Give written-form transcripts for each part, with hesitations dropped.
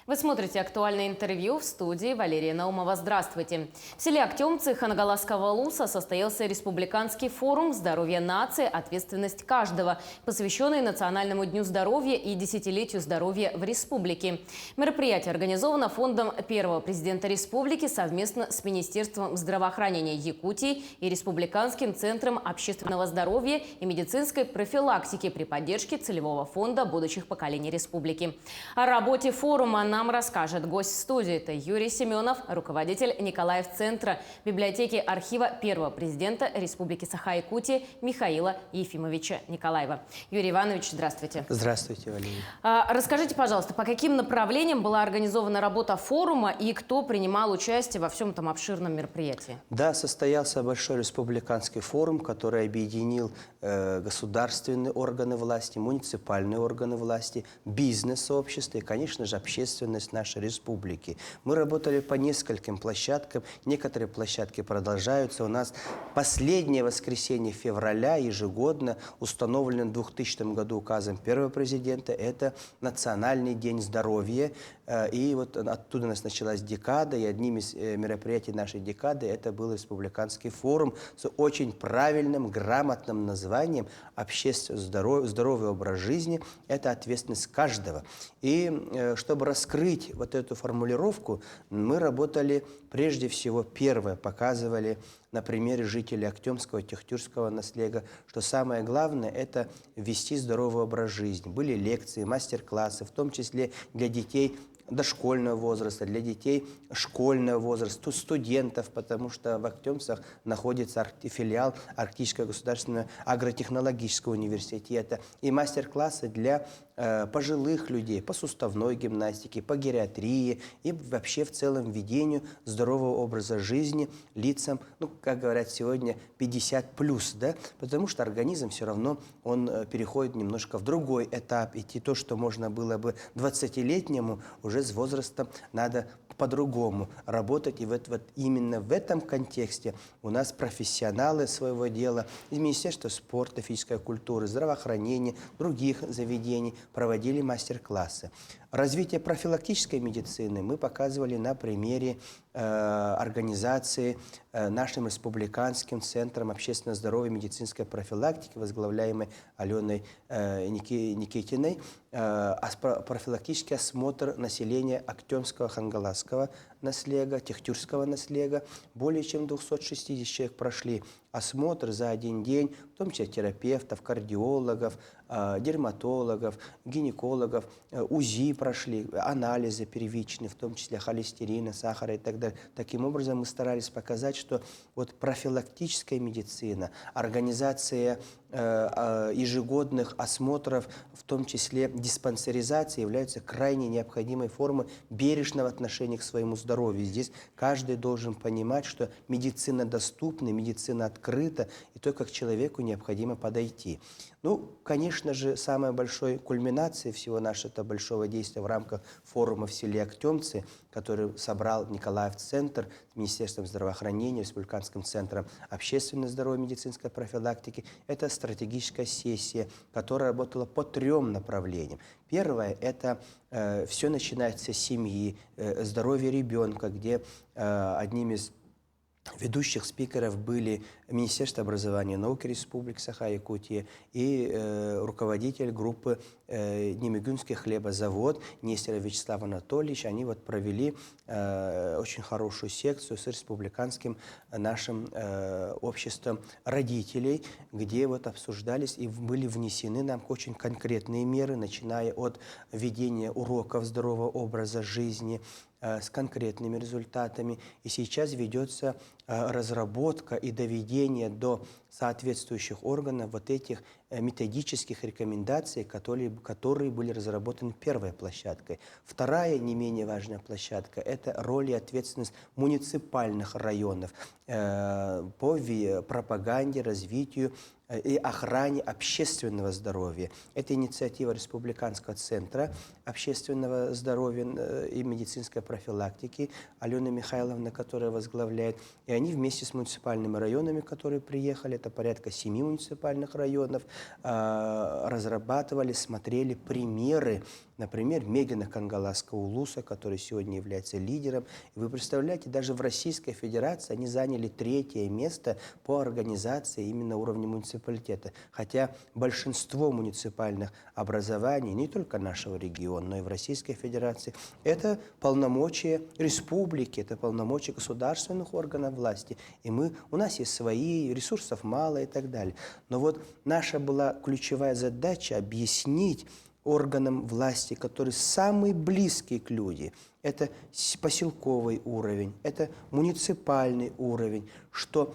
Вы смотрите «Актуальное интервью», в студии Валерия Наумова. Здравствуйте. В селе Актемцы Ханагаласского Луса состоялся республиканский форум «Здоровье нации. Ответственность каждого», посвященный Национальному дню здоровья и десятилетию здоровья в республике. Мероприятие организовано фондом первого президента республики совместно с Министерством здравоохранения Якутии и Республиканским центром общественного здоровья и медицинской профилактики при поддержке целевого фонда будущих поколений республики. О работе форума нам расскажет гость студии. Это Юрий Семенов, руководитель Николаев-центра библиотеки архива первого президента Республики Саха-Якутия Михаила Ефимовича Николаева. Юрий Иванович, здравствуйте. Здравствуйте, Валерий. Расскажите, пожалуйста, по каким направлениям была организована работа форума и кто принимал участие во всем этом обширном мероприятии? Да, состоялся большой республиканский форум, который объединил государственные органы власти, муниципальные органы власти, бизнес-сообщество и, конечно же, общественность нашей республики. Мы работали по нескольким площадкам. Некоторые площадки продолжаются. У нас последнее воскресенье февраля ежегодно установлено в 2000 году указом первого президента. Это Национальный день здоровья. И вот оттуда у нас началась декада. И одним из мероприятий нашей декады это был республиканский форум с очень правильным, грамотным названием «Общественное здоровый образ жизни». Это ответственность каждого. И чтобы раскрыть вот эту формулировку, мы работали прежде всего, первое, показывали на примере жителей Актемского, Техтюрского наслега, что самое главное – это вести здоровый образ жизни. Были лекции, мастер-классы, в том числе для детей дошкольного возраста, для детей школьного возраста, студентов, потому что в Актемцах находится филиал Арктического государственного агротехнологического университета, и мастер-классы для пожилых людей по суставной гимнастике, по гериатрии и вообще в целом ведению здорового образа жизни лицам, ну, как говорят сегодня, 50+, да, потому что организм все равно, он переходит немножко в другой этап, и то, что можно было бы 20-летнему, уже с возрастом надо по-другому работать. И вот именно в этом контексте у нас профессионалы своего дела из Министерства спорта, физической культуры, здравоохранения, других заведений проводили мастер-классы. Развитие профилактической медицины мы показывали на примере организации нашим республиканским центром общественного здоровья и медицинской профилактики, возглавляемой Аленой Никитиной, профилактический осмотр населения Актемского, Хангаласского наслега, Техтюрского наслега. Более чем 260 человек прошли осмотр за один день, в том числе терапевтов, кардиологов, дерматологов, гинекологов, УЗИ прошли, анализы первичные, в том числе холестерина, сахара и так далее. Таким образом, мы старались показать, что вот профилактическая медицина, организация ежегодных осмотров, в том числе диспансеризация, являются крайне необходимой формой бережного отношения к своему здоровью. Здесь каждый должен понимать, что медицина доступна, медицина открыта, и только к человеку необходимо подойти. Ну, конечно же, самой большой кульминацией всего нашего большого действия в рамках форума в селе Актемцы, который собрал Николаев-центр с Министерством здравоохранения, Республиканским центром общественного здоровья и медицинской профилактики, это стратегическая сессия, которая работала по 3 направлениям. Первое – это все начинается с семьи, здоровье ребенка, где одним из ведущих спикеров были Министерство образования и науки Республики Саха-Якутия и руководитель группы Немигюнский хлебозавод Нестеров Вячеслав Анатольевич. Они вот провели очень хорошую секцию с республиканским нашим обществом родителей, где вот обсуждались и были внесены нам очень конкретные меры, начиная от ведения уроков здорового образа жизни, с конкретными результатами. И сейчас ведется разработка и доведение до соответствующих органов вот этих методических рекомендаций, которые были разработаны первой площадкой. Вторая, не менее важная площадка, это роль и ответственность муниципальных районов по пропаганде, развитию и охране общественного здоровья. Это инициатива Республиканского центра общественного здоровья и медицинской профилактики Алены Михайловны, которая возглавляет. И они вместе с муниципальными районами, которые приехали, это порядка 7 муниципальных районов, разрабатывали, смотрели примеры например, Мегена Кангаласского улуса, который сегодня является лидером. И вы представляете, даже в Российской Федерации они заняли 3-е место по организации именно на уровне муниципалитета. Хотя большинство муниципальных образований, не только нашего региона, но и в Российской Федерации, это полномочия республики, это полномочия государственных органов власти. И у нас есть свои, ресурсов мало и так далее. Но вот наша была ключевая задача объяснить органам власти, которые самые близкие к людям, это поселковый уровень, это муниципальный уровень, что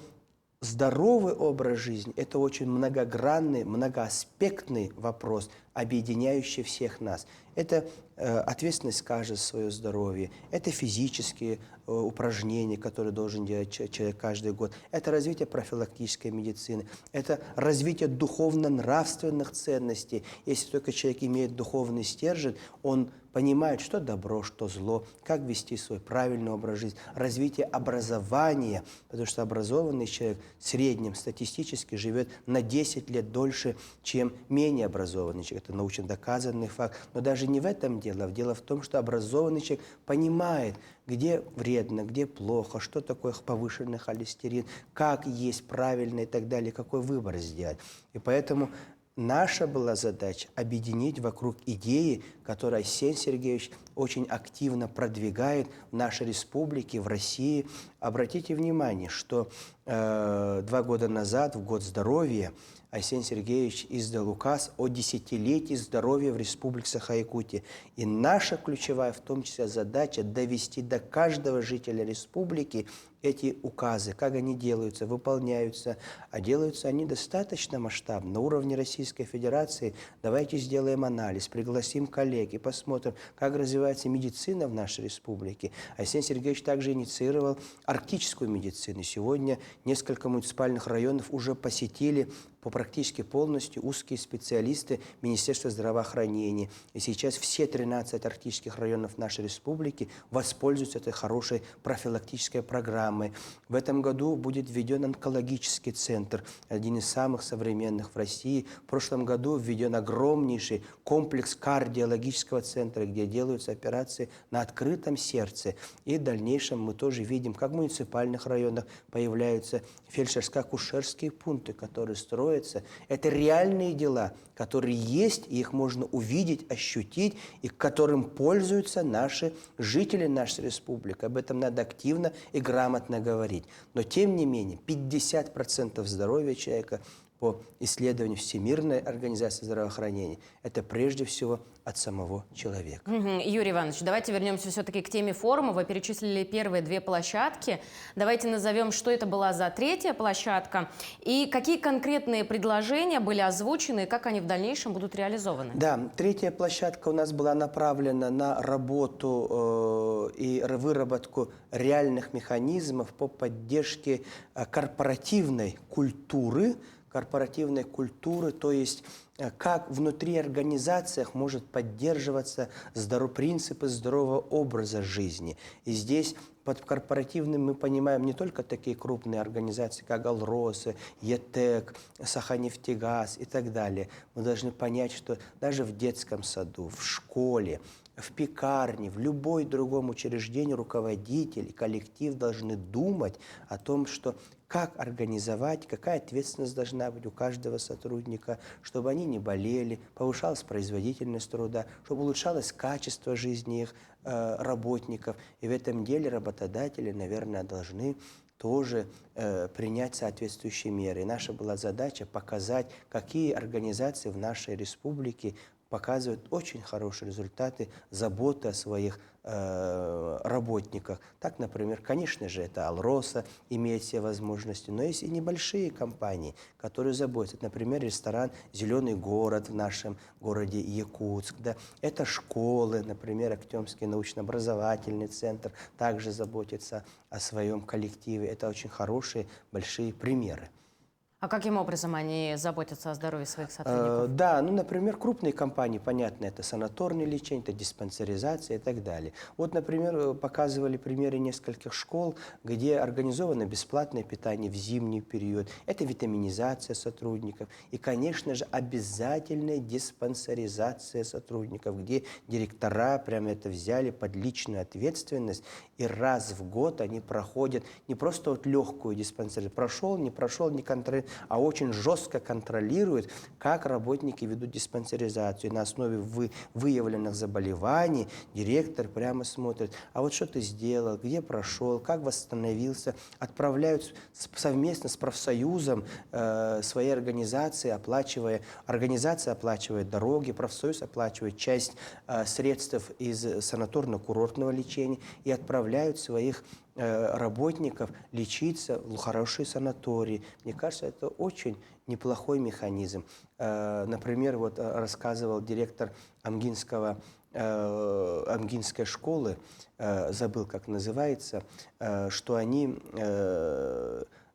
здоровый образ жизни – это очень многогранный, многоаспектный вопрос, объединяющий всех нас. Это ответственность каждого за свое здоровье, это физические упражнения, которые должен делать человек каждый год, это развитие профилактической медицины, это развитие духовно-нравственных ценностей. Если только человек имеет духовный стержень, он понимает, что добро, что зло, как вести свой правильный образ жизни, развитие образования, потому что образованный человек в среднем статистически живет на 10 лет дольше, чем менее образованный человек. Это научно доказанный факт. Но даже не в этом дело. Дело в том, что образованный человек понимает, где вредно, где плохо, что такое повышенный холестерин, как есть правильно и так далее, какой выбор сделать. И поэтому наша была задача объединить вокруг идеи, которую Арсений Сергеевич очень активно продвигает в нашей республике, в России. Обратите внимание, что 2 года назад, в год здоровья, Арсений Сергеевич издал указ о десятилетии здоровья в Республике Саха-Якутия. И наша ключевая, в том числе, задача довести до каждого жителя республики эти указы, как они делаются, выполняются. А делаются они достаточно масштабно. На уровне Российской Федерации давайте сделаем анализ, пригласим коллег и посмотрим, как развивается медицина в нашей республике. Арсений Сергеевич также инициировал арктическую медицину. Сегодня несколько муниципальных районов уже посетили практически полностью узкие специалисты Министерства здравоохранения. И сейчас все 13 арктических районов нашей республики воспользуются этой хорошей профилактической программой. В этом году будет введен онкологический центр, один из самых современных в России. В прошлом году введен огромнейший комплекс кардиологического центра, где делаются операции на открытом сердце. И в дальнейшем мы тоже видим, как в муниципальных районах появляются фельдшерско-акушерские пункты, которые строятся. Это реальные дела, которые есть, и их можно увидеть, ощутить, и к которым пользуются наши жители нашей республики. Об этом надо активно и грамотно говорить. Но тем не менее, 50% здоровья человека по исследованию Всемирной организации здравоохранения – это прежде всего от самого человека. Юрий Иванович, давайте вернемся все-таки к теме форума. Вы перечислили первые 2 площадки. Давайте назовем, что это была за 3-я площадка и какие конкретные предложения были озвучены и как они в дальнейшем будут реализованы. Да, 3-я площадка у нас была направлена на работу и выработку реальных механизмов по поддержке корпоративной культуры, то есть как внутри организациях может поддерживаться принципы здорового образа жизни. И здесь под корпоративным мы понимаем не только такие крупные организации, как Алроса, ЕТЭК, Саханефтегаз и так далее. Мы должны понять, что даже в детском саду, в школе, в пекарне, в любой другом учреждении руководитель и коллектив должны думать о том, что как организовать, какая ответственность должна быть у каждого сотрудника, чтобы они не болели, повышалась производительность труда, чтобы улучшалось качество жизни их работников. И в этом деле работодатели, наверное, должны тоже принять соответствующие меры. И наша была задача показать, какие организации в нашей республике показывают очень хорошие результаты заботы о своих работниках. Так, например, конечно же, это Алроса имеет все возможности, но есть и небольшие компании, которые заботятся. Например, ресторан «Зеленый город» в нашем городе Якутск. Да. Это школы, например, Актемский научно-образовательный центр также заботится о своем коллективе. Это очень хорошие, большие примеры. А каким образом они заботятся о здоровье своих сотрудников? Да, ну, например, крупные компании, понятно, это санаторное лечение, это диспансеризация и так далее. Вот, например, показывали примеры нескольких школ, где организовано бесплатное питание в зимний период. Это витаминизация сотрудников и, конечно же, обязательная диспансеризация сотрудников, где директора прямо это взяли под личную ответственность, и раз в год они проходят не просто вот легкую диспансеризацию, прошел, не контролирует, а очень жестко контролирует, как работники ведут диспансеризацию. И на основе выявленных заболеваний директор прямо смотрит, а вот что ты сделал, где прошел, как восстановился. Отправляют совместно с профсоюзом своей организации, организация оплачивает дороги, профсоюз оплачивает часть средств из санаторно-курортного лечения и отправляют своих работников лечиться в хорошие санатории. Мне кажется, это очень неплохой механизм. Например, вот рассказывал директор Амгинской школы, забыл, как называется, что они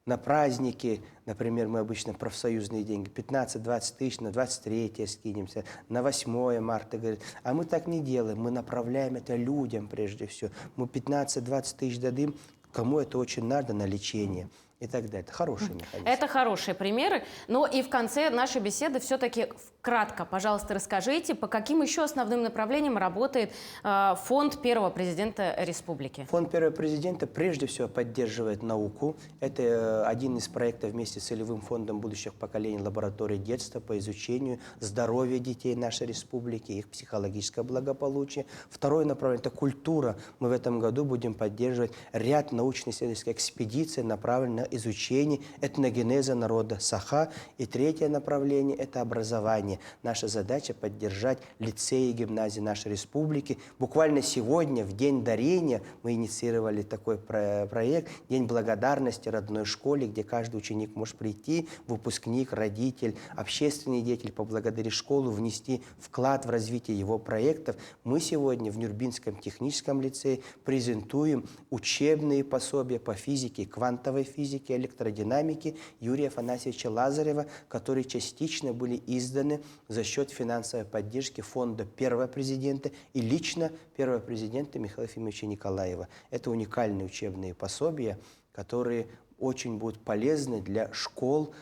на праздники, например, мы обычно профсоюзные деньги, 15-20 тысяч, на 23-е скинемся, на 8 марта, говорит, а мы так не делаем, мы направляем это людям прежде всего. Мы 15-20 тысяч дадим, кому это очень надо, на лечение и так далее. Это хороший механизм. Это хорошие примеры. Но и в конце нашей беседы все-таки кратко, пожалуйста, расскажите, по каким еще основным направлениям работает фонд первого президента республики? Фонд первого президента прежде всего поддерживает науку. Это один из проектов вместе с целевым фондом будущих поколений лаборатории детства по изучению здоровья детей нашей республики, их психологическое благополучие. Второе направление – это культура. Мы в этом году будем поддерживать ряд научно-исследовательских экспедиций, направленных на изучение этногенеза народа Саха. И третье направление – это образование. Наша задача – поддержать лицеи и гимназии нашей республики. Буквально сегодня, в День дарения, мы инициировали такой проект «День благодарности родной школе», где каждый ученик может прийти, выпускник, родитель, общественный деятель, поблагодарить школу, внести вклад в развитие его проектов. Мы сегодня в Нюрбинском техническом лицее презентуем учебные пособия по физике, квантовой физике, электродинамике Юрия Афанасьевича Лазарева, которые частично были изданы за счет финансовой поддержки фонда первого президента и лично первого президента Михаила Ефимовича Николаева. Это уникальные учебные пособия, которые очень будут полезны для школ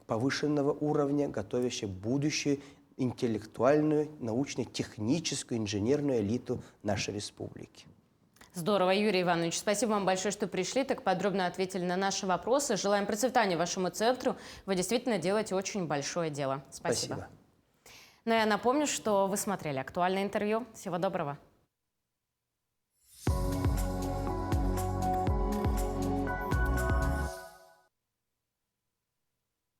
повышенного уровня, готовящих будущую интеллектуальную, научно-техническую, инженерную элиту нашей республики. Здорово, Юрий Иванович. Спасибо вам большое, что пришли, так подробно ответили на наши вопросы. Желаем процветания вашему центру. Вы действительно делаете очень большое дело. Спасибо. Спасибо. Но я напомню, что вы смотрели актуальное интервью. Всего доброго.